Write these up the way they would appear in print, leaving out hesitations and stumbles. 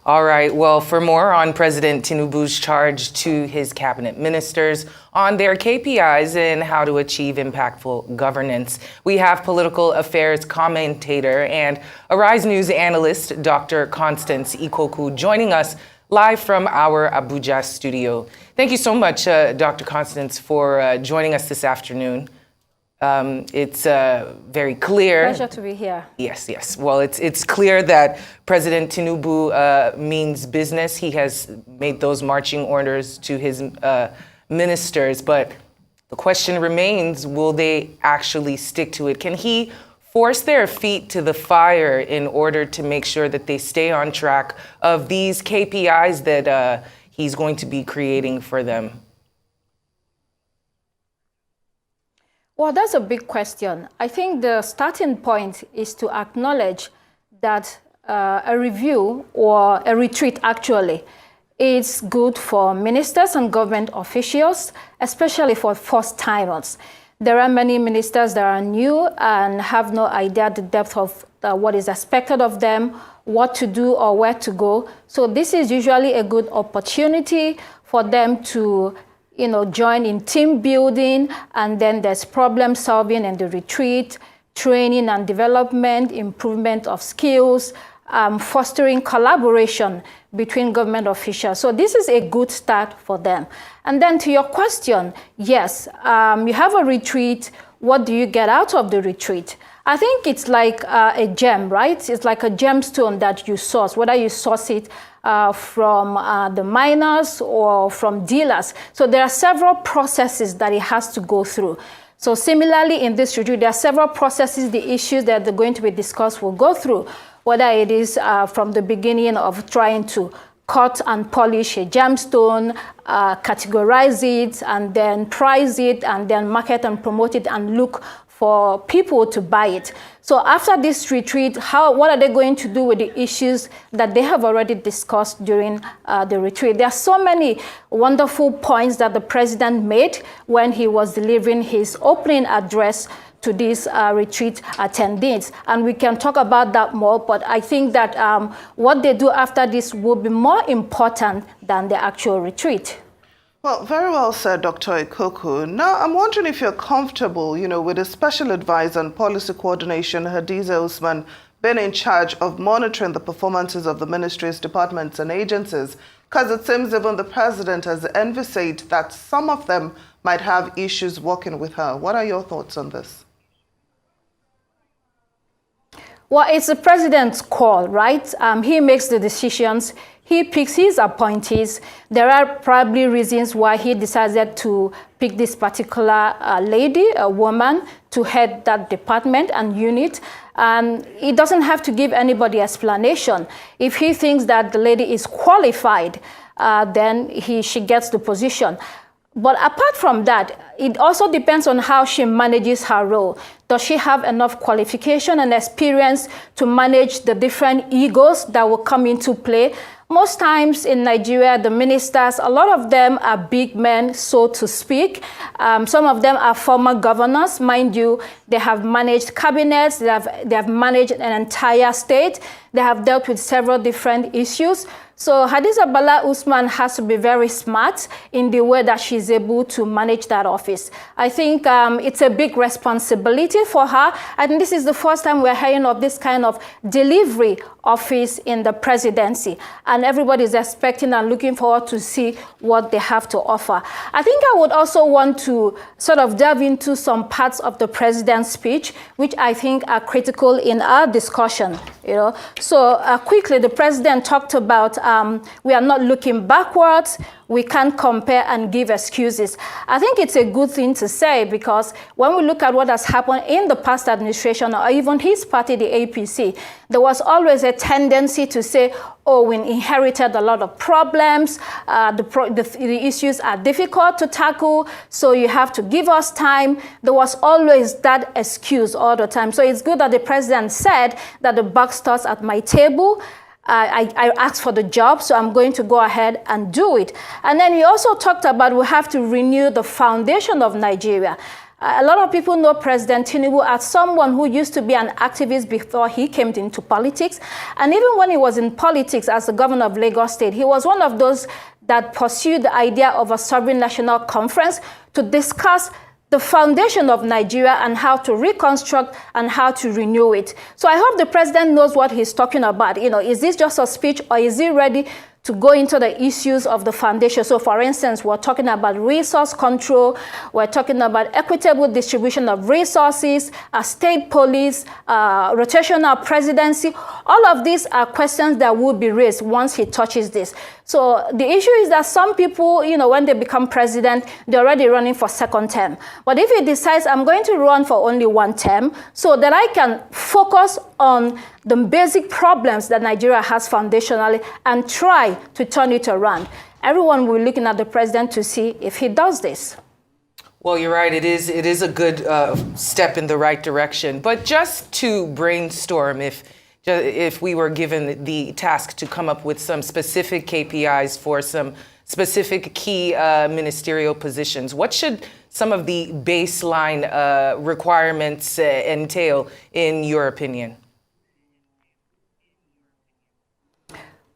All right, well, for more on President Tinubu's charge to his cabinet ministers on their KPIs and how to achieve impactful governance, we have political affairs commentator and Arise News analyst, Dr. Constance Ikokwu, joining us live from our Abuja studio. Thank you so much, Dr. Constance, for joining us this afternoon. It's very clear. Pleasure to be here. Yes. Well, it's clear that President Tinubu means business. He has made those marching orders to his ministers, but the question remains, will they actually stick to it? Can he force their feet to the fire in order to make sure that they stay on track of these KPIs that he's going to be creating for them? Well, that's a big question. I think the starting point is to acknowledge that a review or a retreat actually is good for ministers and government officials, especially for first-timers. There are many ministers that are new and have no idea the depth of what is expected of them, what to do or where to go. So this is usually a good opportunity for them to join in team building, and then there's problem solving in the retreat, training and development, improvement of skills, fostering collaboration between government officials. So this is a good start for them. And then to your question, yes, you have a retreat. What do you get out of the retreat? I think it's like a gem, right? It's like a gemstone that you source, whether you source it from the miners or from dealers. So there are several processes that it has to go through. So similarly in this retreat, there are several processes, the issues that are going to be discussed will go through, whether it is from the beginning of trying to cut and polish a gemstone, categorize it, and then price it, and then market and promote it and look for people to buy it. So after this retreat, what are they going to do with the issues that they have already discussed during the retreat? There are so many wonderful points that the president made when he was delivering his opening address to these retreat attendees. And we can talk about that more, but I think that what they do after this will be more important than the actual retreat. Well, very well said, Dr. Ikokwu. Now, I'm wondering if you're comfortable, with a special advisor on policy coordination, Hadiza Usman, being in charge of monitoring the performances of the ministries, departments, and agencies, because it seems even the president has envisaged that some of them might have issues working with her. What are your thoughts on this? Well, it's the president's call, right? He makes the decisions. He picks his appointees. There are probably reasons why he decided to pick this particular lady, a woman, to head that department and unit. And he doesn't have to give anybody explanation. If he thinks that the lady is qualified, then she gets the position. But apart from that, it also depends on how she manages her role. Does she have enough qualification and experience to manage the different egos that will come into play? Most times in Nigeria, the ministers, a lot of them are big men, so to speak. Some of them are former governors. Mind you, they have managed cabinets, they have managed an entire state. They have dealt with several different issues. So Hadiza Bala Usman has to be very smart in the way that she's able to manage that office. I think it's a big responsibility for her. I think this is the first time we're hearing of this kind of delivery office in the presidency. And everybody's expecting and looking forward to see what they have to offer. I think I would also want to sort of delve into some parts of the president's speech, which I think are critical in our discussion. So quickly, the president talked about we are not looking backwards. We can't compare and give excuses. I think it's a good thing to say, because when we look at what has happened in the past administration, or even his party, the APC, there was always a tendency to say, oh, we inherited a lot of problems, the issues are difficult to tackle, so you have to give us time. There was always that excuse all the time. So it's good that the president said that the buck starts at my table. I asked for the job, so I'm going to go ahead and do it. And then he also talked about we have to renew the foundation of Nigeria. A lot of people know President Tinubu as someone who used to be an activist before he came into politics. And even when he was in politics as the governor of Lagos State, he was one of those that pursued the idea of a sovereign national conference to discuss the foundation of Nigeria and how to reconstruct and how to renew it. So I hope the president knows what he's talking about. Is this just a speech, or is he ready to go into the issues of the foundation? So for instance, we're talking about resource control, we're talking about equitable distribution of resources, state police, rotational presidency. All of these are questions that will be raised once he touches this. So the issue is that some people, when they become president, they're already running for second term. But if he decides, I'm going to run for only one term so that I can focus on the basic problems that Nigeria has foundationally and try to turn it around, everyone will be looking at the president to see if he does this. Well, you're right. It is a good step in the right direction. But just to brainstorm, if we were given the task to come up with some specific KPIs for some specific key ministerial positions, what should some of the baseline requirements entail, in your opinion?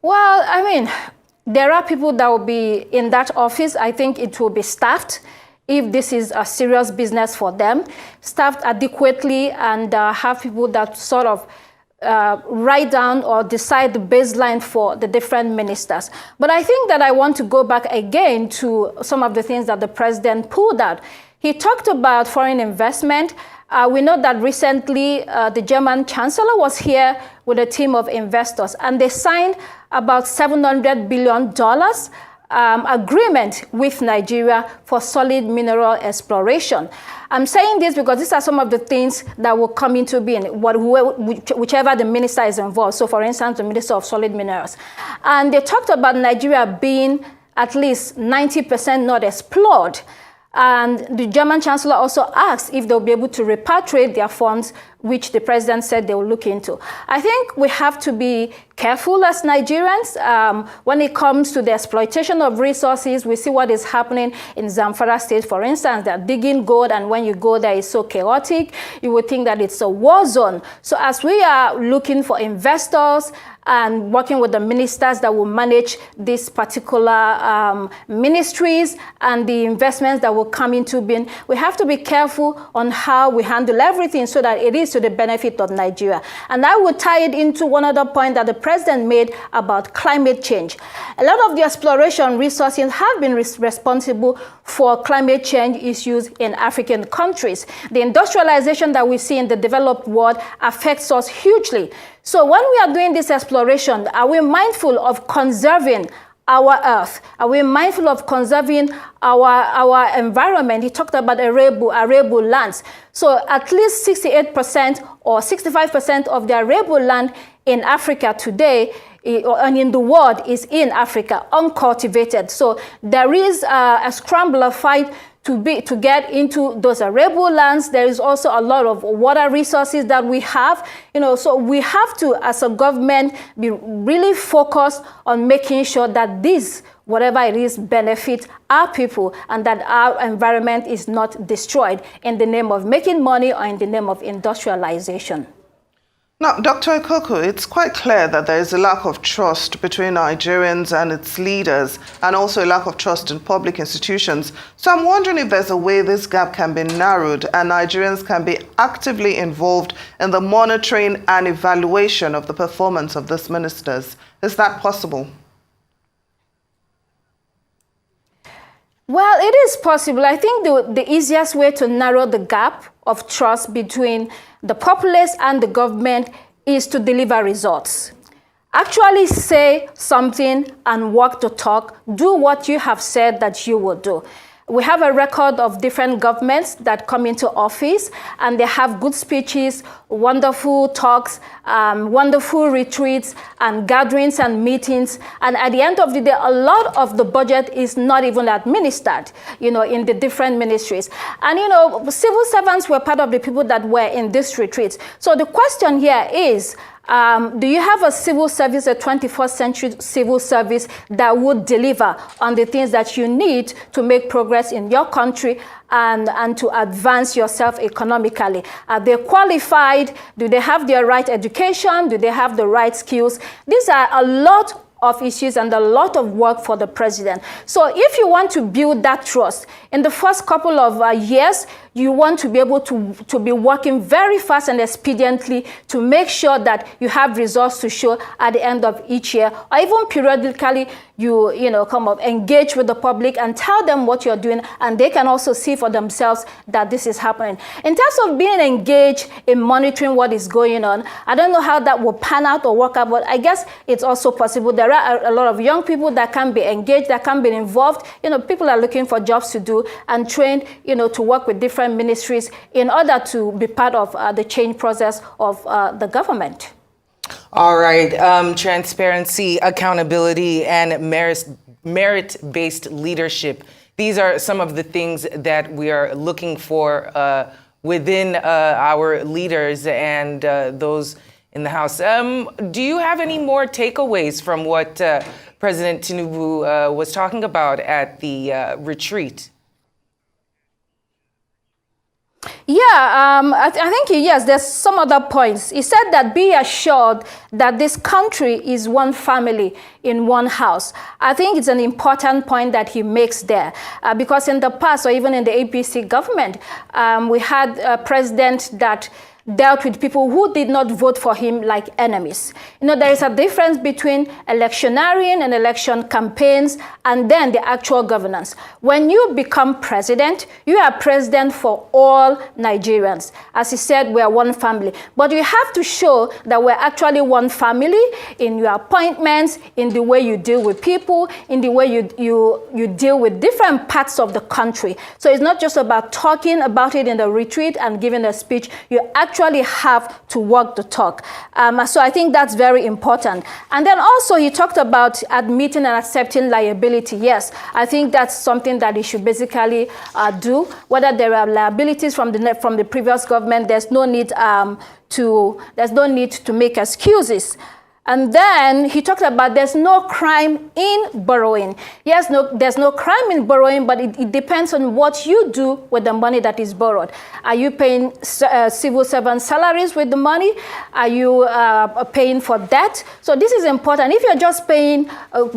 Well, there are people that will be in that office. I think it will be staffed if this is a serious business for them, staffed adequately, and have people that sort of write down or decide the baseline for the different ministers. But I think that I want to go back again to some of the things that the president pulled out. He talked about foreign investment. We know that recently the German chancellor was here with a team of investors, and they signed about $700 billion agreement with Nigeria for solid mineral exploration. I'm saying this because these are some of the things that will come into being, whichever the minister is involved. So for instance, the Minister of Solid Minerals. And they talked about Nigeria being at least 90% not explored. And the German chancellor also asked if they'll be able to repatriate their funds, which the president said they will look into. I think we have to be careful as Nigerians when it comes to the exploitation of resources. We see what is happening in Zamfara State, for instance. They're digging gold, and when you go there, it's so chaotic. You would think that it's a war zone. So as we are looking for investors and working with the ministers that will manage these particular ministries and the investments that will come into being, we have to be careful on how we handle everything so that it is to the benefit of Nigeria. And I would tie it into one other point that the president made about climate change. A lot of the exploration resources have been responsible for climate change issues in African countries. The industrialization that we see in the developed world affects us hugely. So when we are doing this exploration, are we mindful of conserving our earth? Are we mindful of conserving our environment? He talked about arable lands. So at least 68% or 65% of the arable land in Africa today and in the world is in Africa, uncultivated. So there is a scramble, a fight to get into those arable lands. There is also a lot of water resources that we have, so we have to, as a government, be really focused on making sure that this, whatever it is, benefits our people and that our environment is not destroyed in the name of making money or in the name of industrialization. Now, Dr. Ikokwu, it's quite clear that there is a lack of trust between Nigerians and its leaders, and also a lack of trust in public institutions. So I'm wondering if there's a way this gap can be narrowed and Nigerians can be actively involved in the monitoring and evaluation of the performance of these ministers. Is that possible? Well, it is possible. I think the easiest way to narrow the gap of trust between the populace and the government is to deliver results. Actually say something and walk the talk. Do what you have said that you will do. We have a record of different governments that come into office and they have good speeches, wonderful talks, wonderful retreats and gatherings and meetings. And at the end of the day, a lot of the budget is not even administered, in the different ministries. And, civil servants were part of the people that were in these retreats. So the question here is, Do you have a civil service, a 21st century civil service that would deliver on the things that you need to make progress in your country and to advance yourself economically? Are they qualified? Do they have the right education? Do they have the right skills? These are a lot of issues and a lot of work for the president. So if you want to build that trust, in the first couple of years, you want to be able to be working very fast and expediently to make sure that you have results to show at the end of each year, or even periodically you come up, engage with the public and tell them what you're doing, and they can also see for themselves that this is happening. In terms of being engaged in monitoring what is going on, I don't know how that will pan out or work out, but I guess it's also possible. There are a lot of young people that can be engaged, that can be involved. People are looking for jobs to do and trained, to work with different ministries in order to be part of the change process of the government. All right. Transparency, accountability, and merit-based leadership. These are some of the things that we are looking for within our leaders and those in the House. Do you have any more takeaways from what President Tinubu was talking about at the retreat? Yeah, I think, yes, there's some other points. He said that be assured that this country is one family in one house. I think it's an important point that he makes there because in the past, or even in the APC government, we had a president that dealt with people who did not vote for him like enemies. There is a difference between electioneering and election campaigns and then the actual governance. When you become president, you are president for all Nigerians. As he said, we are one family. But you have to show that we're actually one family in your appointments, in the way you deal with people, in the way you deal with different parts of the country. So it's not just about talking about it in the retreat and giving a speech. You actually have to walk the talk. So I think that's very important. And then also he talked about admitting and accepting liability. Yes, I think that's something that he should basically do. Whether there are liabilities from the previous government, there's no need to make excuses. And then he talked about there's no crime in borrowing. Yes, there's no crime in borrowing, but it depends on what you do with the money that is borrowed. Are you paying civil servant salaries with the money? Are you paying for debt? So this is important. If you're just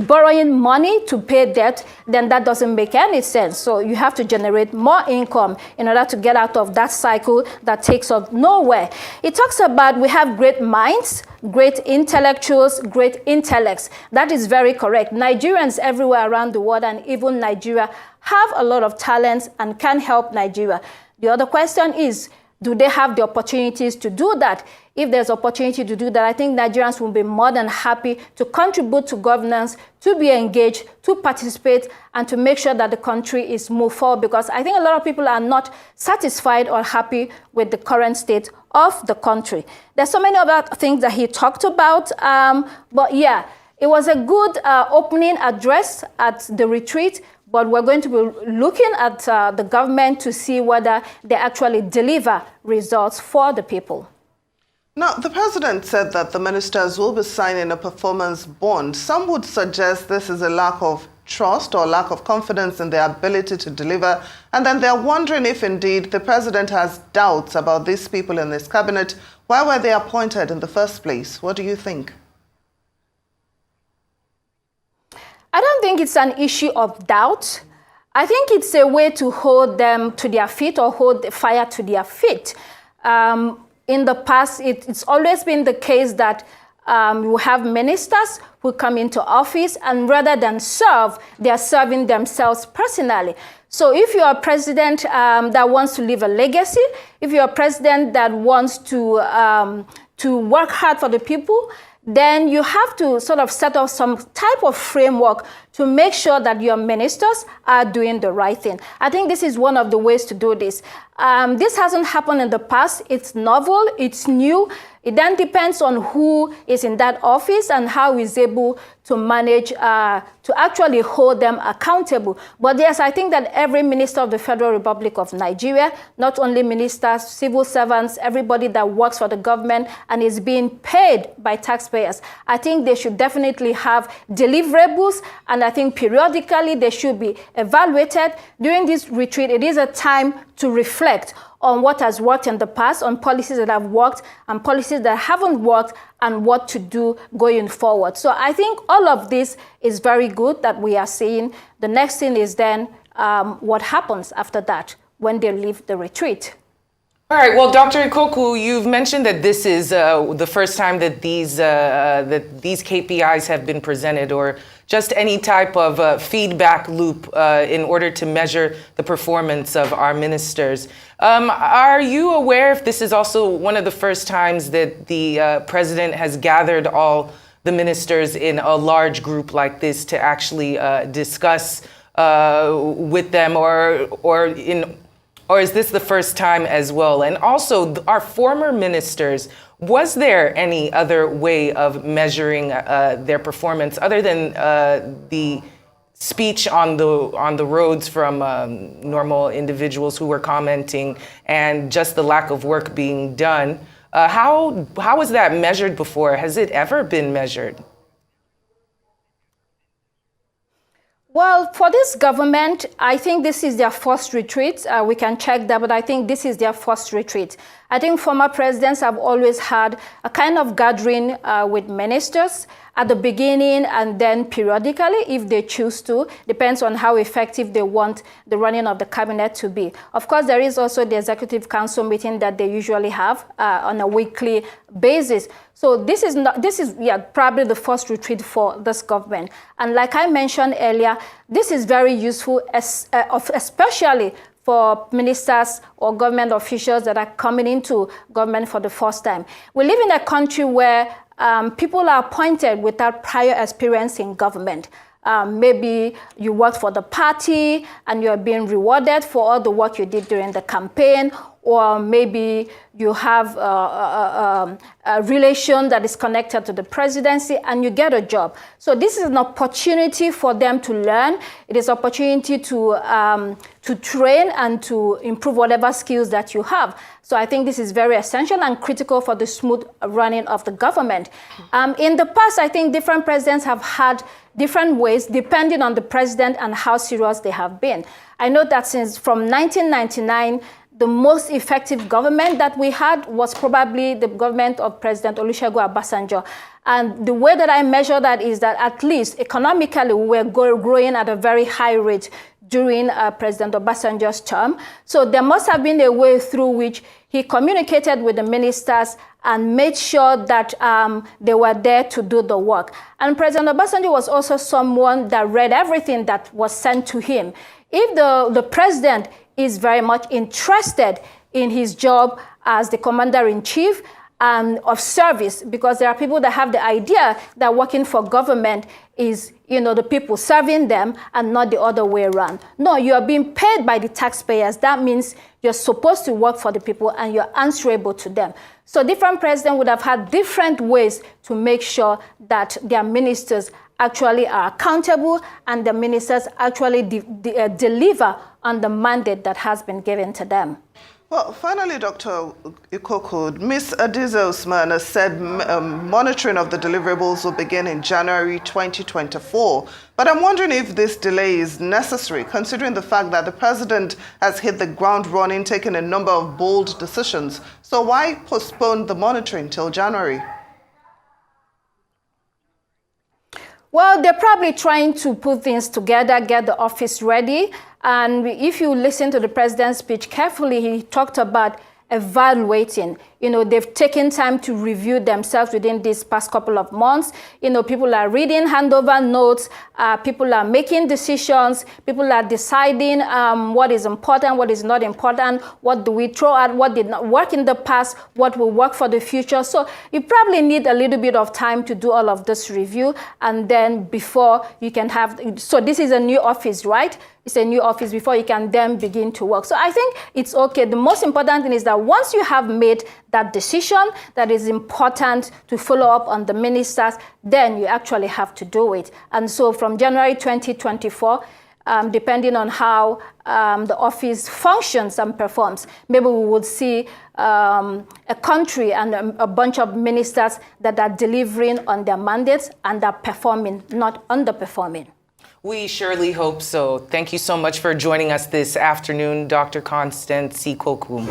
borrowing money to pay debt, then that doesn't make any sense. So you have to generate more income in order to get out of that cycle that takes us nowhere. He talks about we have great minds, great intellectuals, great intellects. That is very correct. Nigerians everywhere around the world and even Nigeria have a lot of talents and can help Nigeria. The other question is, do they have the opportunities to do that? If there's opportunity to do that, I think Nigerians will be more than happy to contribute to governance, to be engaged, to participate, and to make sure that the country is moved forward, because I think a lot of people are not satisfied or happy with the current state of the country. There's so many other things that he talked about, but yeah, it was a good opening address at the retreat. But we're going to be looking at the government to see whether they actually deliver results for the people. Now, the president said that the ministers will be signing a performance bond. Some would suggest this is a lack of trust or lack of confidence in their ability to deliver. And then they're wondering if indeed the president has doubts about these people in his cabinet. Why were they appointed in the first place? What do you think? I don't think it's an issue of doubt. I think it's a way to hold them to their feet or hold the fire to their feet. In the past, it's always been the case that you have ministers who come into office and rather than serve, they are serving themselves personally. So if you're a president that wants to leave a legacy, if you're a president that wants to work hard for the people, then you have to sort of set up some type of framework to make sure that your ministers are doing the right thing. I think this is one of the ways to do this. This hasn't happened in the past. It's novel, it's new. It then depends on who is in that office and how he's able to manage to actually hold them accountable. But yes, I think that every minister of the Federal Republic of Nigeria, not only ministers, civil servants, everybody that works for the government and is being paid by taxpayers, I think they should definitely have deliverables, and I think periodically they should be evaluated. During this retreat, it is a time to reflect on what has worked in the past, on policies that have worked and policies that haven't worked, and what to do going forward. So I think all of this is very good that we are seeing. The next thing is then what happens after that when they leave the retreat. All right. Well, Dr. Ikokwu, you've mentioned that this is the first time that these KPIs have been presented, or just any type of feedback loop in order to measure the performance of our ministers. Are you aware if this is also one of the first times that the president has gathered all the ministers in a large group like this to actually discuss with them, or is this the first time as well? And also, our former ministers, was there any other way of measuring their performance other than the speech on the roads from normal individuals who were commenting and just the lack of work being done? How was that measured before? Has it ever been measured? Well, for this government, I think this is their first retreat. We can check that, but I think this is their first retreat. I think former presidents have always had a kind of gathering with ministers at the beginning and then periodically, if they choose to. Depends on how effective they want the running of the cabinet to be. Of course, there is also the Executive Council meeting that they usually have on a weekly basis. So this is probably the first retreat for this government. And like I mentioned earlier, this is very useful, especially for ministers or government officials that are coming into government for the first time. We live in a country where people are appointed without prior experience in government. Maybe you worked for the party and you're being rewarded for all the work you did during the campaign, or maybe you have a relation that is connected to the presidency and you get a job. So this is an opportunity for them to learn. It is an opportunity to train and to improve whatever skills that you have. So I think this is very essential and critical for the smooth running of the government. In the past, I think different presidents have had different ways depending on the president and how serious they have been. I know that from 1999, the most effective government that we had was probably the government of President Olusegun Obasanjo. And the way that I measure that is that at least economically, we were growing at a very high rate during President Obasanjo's term. So there must have been a way through which he communicated with the ministers and made sure that they were there to do the work. And President Obasanjo was also someone that read everything that was sent to him. If the president is very much interested in his job as the commander-in-chief of service, because there are people that have the idea that working for government is, the people serving them and not the other way around. No, you are being paid by the taxpayers. That means you're supposed to work for the people and you're answerable to them. So different presidents would have had different ways to make sure that their ministers actually are accountable and the ministers actually deliver on the mandate that has been given to them. Well, finally, Dr. Ikokwu, Ms. Hadiza Usman has said monitoring of the deliverables will begin in January 2024. But I'm wondering if this delay is necessary, considering the fact that the president has hit the ground running, taking a number of bold decisions. So why postpone the monitoring till January? Well, they're probably trying to put things together, get the office ready. And if you listen to the president's speech carefully, he talked about evaluating. They've taken time to review themselves within these past couple of months. People are reading handover notes. People are making decisions. People are deciding what is important, what is not important, what do we throw out, what did not work in the past, what will work for the future. So you probably need a little bit of time to do all of this review. And then before you can have, so this is a new office, right? it's a new office before you can then begin to work. So I think it's okay. The most important thing is that once you have made that decision, that is important to follow up on the ministers, then you actually have to do it. And so from January 2024, depending on how the office functions and performs, maybe we would see a country and a bunch of ministers that are delivering on their mandates and are performing, not underperforming. We surely hope so. Thank you so much for joining us this afternoon, Dr. Constance Ikokwu.